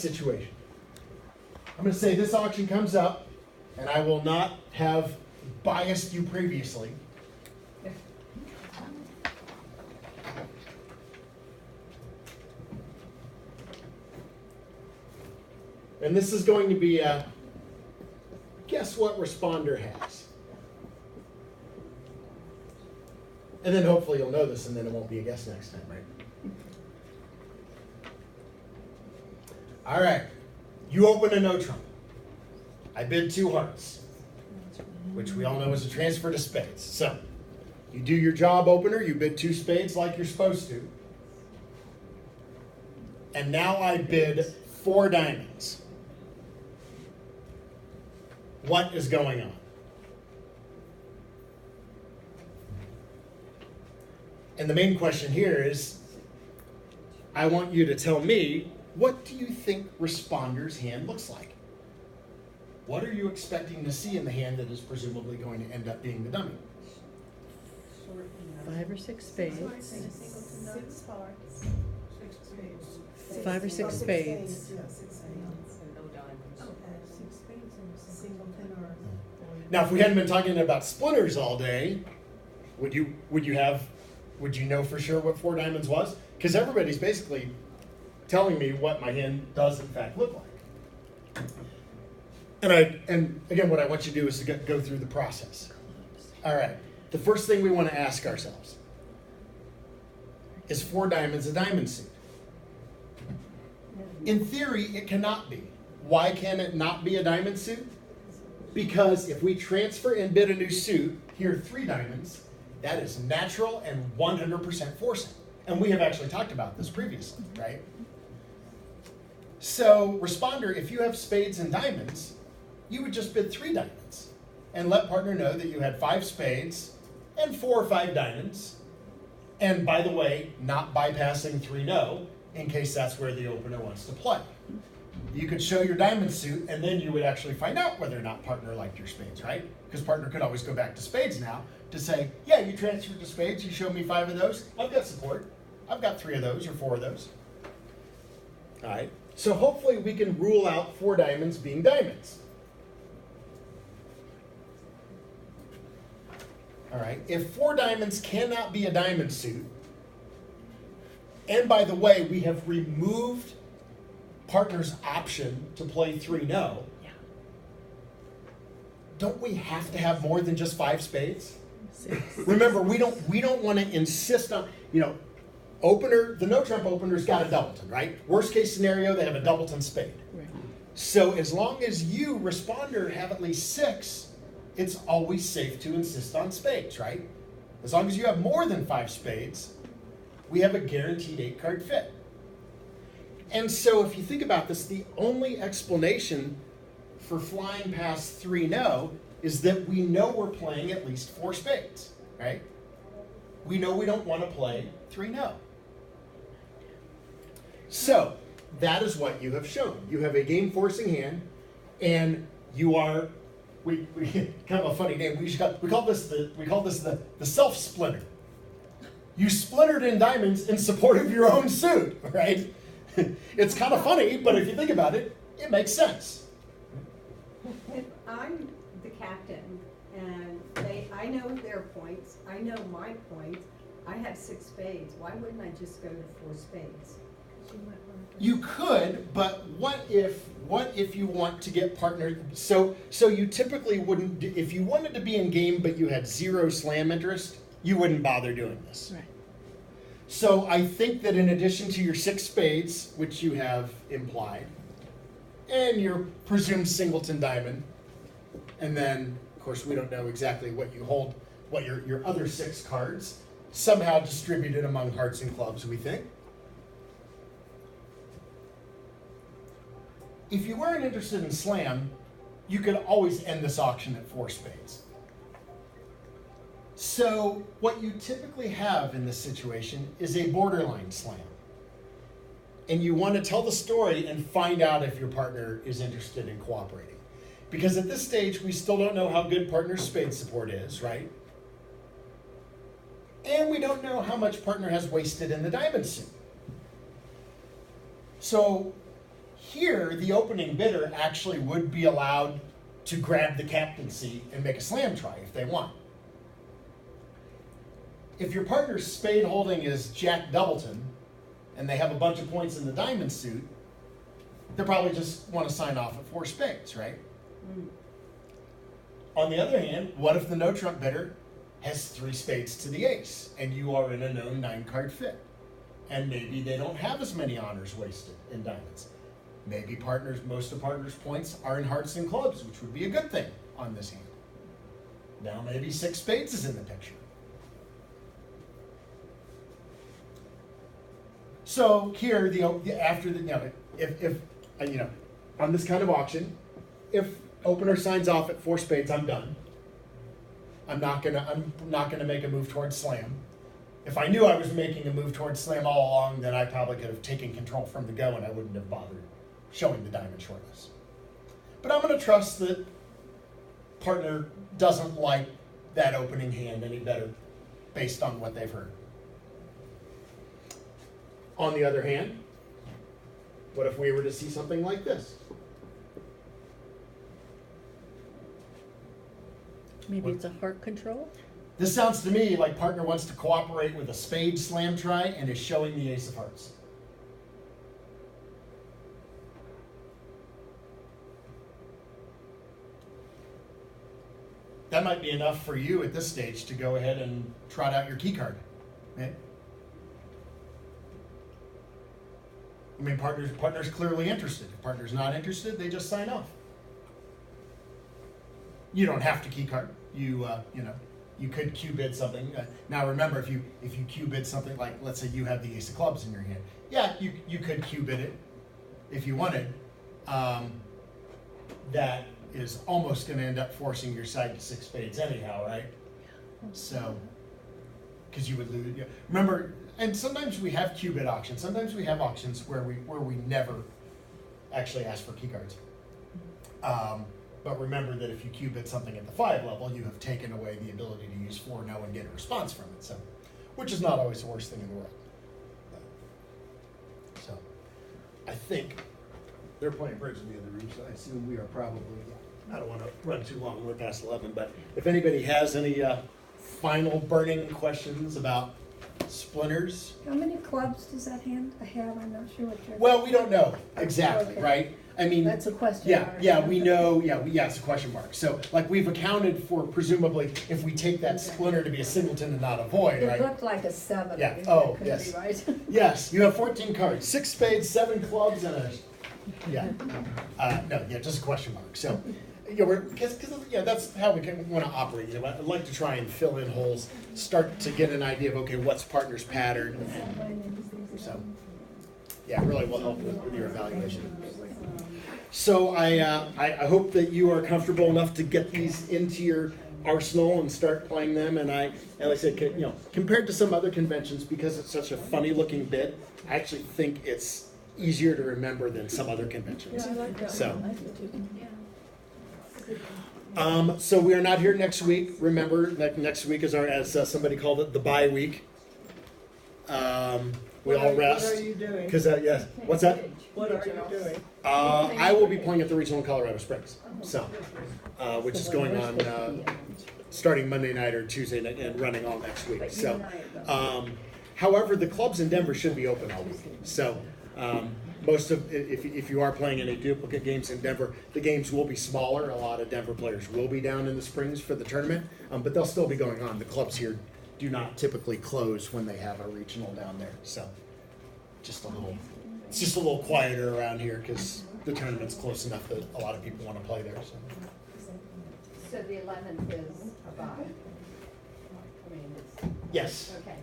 situation. I'm going to say this auction comes up, and I will not have biased you previously. And this is going to be a guess what responder has. And then hopefully you'll know this, and then it won't be a guess next time, right? All right. You open a no trump. I bid 2 hearts, which we all know is a transfer to spades. So you do your job opener. You bid 2 spades like you're supposed to. And now I bid 4 diamonds. What is going on? And the main question here is, I want you to tell me, what do you think responder's hand looks like? What are you expecting to see in the hand that is presumably going to end up being the dummy? 5 or 6 spades. 6 hearts. 5 or 6 spades. Now, if we hadn't been talking about splinters all day, would you know for sure what 4 diamonds was? Because everybody's basically telling me what my hand does in fact look like. And again, what I want you to do is to go through the process. All right. The first thing we want to ask ourselves is 4 diamonds a diamond suit? In theory, it cannot be. Why can it not be a diamond suit? Because if we transfer and bid a new suit, here 3 diamonds, that is natural and 100% forcing. And we have actually talked about this previously, right? So, responder, if you have spades and diamonds, you would just bid 3 diamonds and let partner know that you had 5 spades and 4 or 5 diamonds. And by the way, not bypassing 3 no, in case that's where the opener wants to play. You could show your diamond suit, and then you would actually find out whether or not partner liked your spades, right? Because partner could always go back to spades now to say, yeah, you transferred to spades, you showed me 5 of those, I've got support. I've got 3 of those or 4 of those. All right, so hopefully we can rule out 4 diamonds being diamonds. All right, if 4 diamonds cannot be a diamond suit, and by the way, we have removed partner's option to play 3 no, don't we have to have more than just 5 spades? 6. Remember, we don't want to insist on, opener, the no trump opener's got a doubleton, right? Worst case scenario, they have a doubleton spade. Right. So as long as you, responder, have at least 6, it's always safe to insist on spades, right? As long as you have more than 5 spades, we have a guaranteed 8-card fit. And so if you think about this, the only explanation for flying past 3 no is that we know we're playing at least 4 spades, right? We know we don't want to play 3 no. So that is what you have shown. You have a game forcing hand, and you are, we kind of a funny name. We call this the self splinter. You splintered in diamonds in support of your own suit, right? It's kind of funny, but if you think about it, it makes sense. If I'm the captain and I know their points, I know my points, I have 6 spades, why wouldn't I just go to 4 spades? You could, but what if you want to get partnered? So you typically wouldn't, if you wanted to be in game but you had 0 slam interest, you wouldn't bother doing this. Right. So I think that in addition to your 6 spades, which you have implied, and your presumed singleton diamond, and then, of course, we don't know exactly what you hold, what your other 6 cards, somehow distributed among hearts and clubs, we think. If you weren't interested in slam, you could always end this auction at 4 spades. So what you typically have in this situation is a borderline slam. And you want to tell the story and find out if your partner is interested in cooperating. Because at this stage, we still don't know how good partner's spade support is, right? And we don't know how much partner has wasted in the diamond suit. So Here, the opening bidder actually would be allowed to grab the captaincy and make a slam try if they want. If your partner's spade holding is Jack Doubleton, and they have a bunch of points in the diamond suit, they probably just want to sign off at 4 spades, right? On the other hand, what if the no trump bidder has 3 spades to the ace, and you are in a known 9-card fit? And maybe they don't have as many honors wasted in diamonds. Maybe most of partners' points are in hearts and clubs, which would be a good thing on this hand. Now maybe 6 spades is in the picture. So here, if on this kind of auction, if opener signs off at 4 spades, I'm done. I'm not gonna make a move towards slam. If I knew I was making a move towards slam all along, then I probably could have taken control from the go, and I wouldn't have bothered showing the diamond shortness. But I'm gonna trust that partner doesn't like that opening hand any better based on what they've heard. On the other hand, what if we were to see something like this? Maybe it's a heart control? This sounds to me like partner wants to cooperate with a spade slam try and is showing the ace of hearts. That might be enough for you at this stage to go ahead and trot out your key card. Right? I mean, partner's clearly interested. If partner's not interested, they just sign off. You don't have to key card. You could Q bid something. Now remember, if you Q bid something like, let's say you have the ace of clubs in your hand, yeah, you could Q bid it if you wanted. That is almost going to end up forcing your side to 6 spades anyhow, right? So, because you would lose. Yeah. Remember, and sometimes we have Q bid auctions. Sometimes we have auctions where we never actually ask for key cards. But remember that if you Q bid something at the 5 level, you have taken away the ability to use 4-no and get a response from it. So, which is not always the worst thing in the world. So, I think they're playing bridge in the other room, so I assume we are probably. I don't want to run too long. We're past 11, but if anybody has any final burning questions about Splinters. How many clubs does that hand have? I'm not sure what you're. Well, we don't know exactly, Okay. right? I mean, That's a question Yeah, mark. yeah, we know. Yeah, it's a question mark. So, like, we've accounted for presumably if we take that splinter to be a singleton and not a void, It right? looked like a 7. Yeah. That Oh, couldn't yes. be right. Yes, you have 14 cards, 6 spades, 7 clubs, and a just a question mark. So, because that's how we want to operate. I'd like to try and fill in holes, start to get an idea of okay, what's partner's pattern. So, yeah, it really will help with your evaluation. So I hope that you are comfortable enough to get these into your arsenal and start playing them. And like I said, compared to some other conventions, because it's such a funny looking bit, I actually think it's easier to remember than some other conventions. So. So we are not here next week. Remember, next week is as somebody called it, the bye week. We all rest. What are you doing? Because yes, what's that? What are you doing? I will be playing at the regional in Colorado Springs, so which is going on starting Monday night or Tuesday night and running all next week. So, however, the clubs in Denver should be open all week. So. Most of, if you are playing any duplicate games in Denver, the games will be smaller. A lot of Denver players will be down in the Springs for the tournament, but they'll still be going on. The clubs here do not typically close when they have a regional down there. So, it's just a little quieter around here because the tournament's close enough that a lot of people want to play there. So the 11th is a bye. I mean, it's, Yes. okay.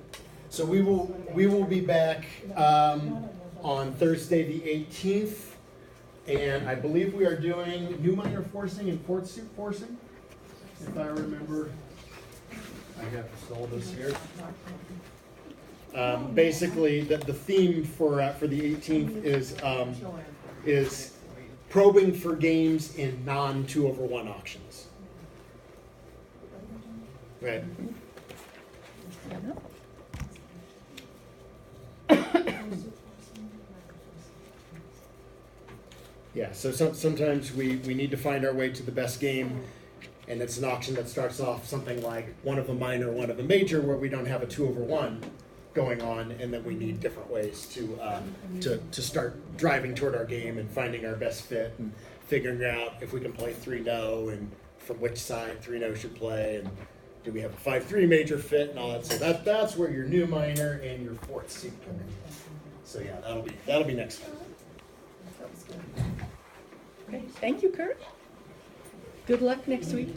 So we will be back on Thursday the 18th, and I believe we are doing new minor forcing and fourth suit forcing, if I remember. I have the syllabus here. Basically, the theme for the 18th is probing for games in non-2/1 auctions. Right. Yeah, so sometimes we need to find our way to the best game, and it's an auction that starts off something like one of a minor, one of a major, where we don't have a 2-over-1 going on, and then we need different ways to start driving toward our game and finding our best fit and figuring out if we can play 3-no and from which side 3-no should play, and do we have a 5-3 major fit and all that. So that's where your new minor and your fourth seat come in. So yeah, that'll be next time. Okay, thank you, Kurt. Good luck next week.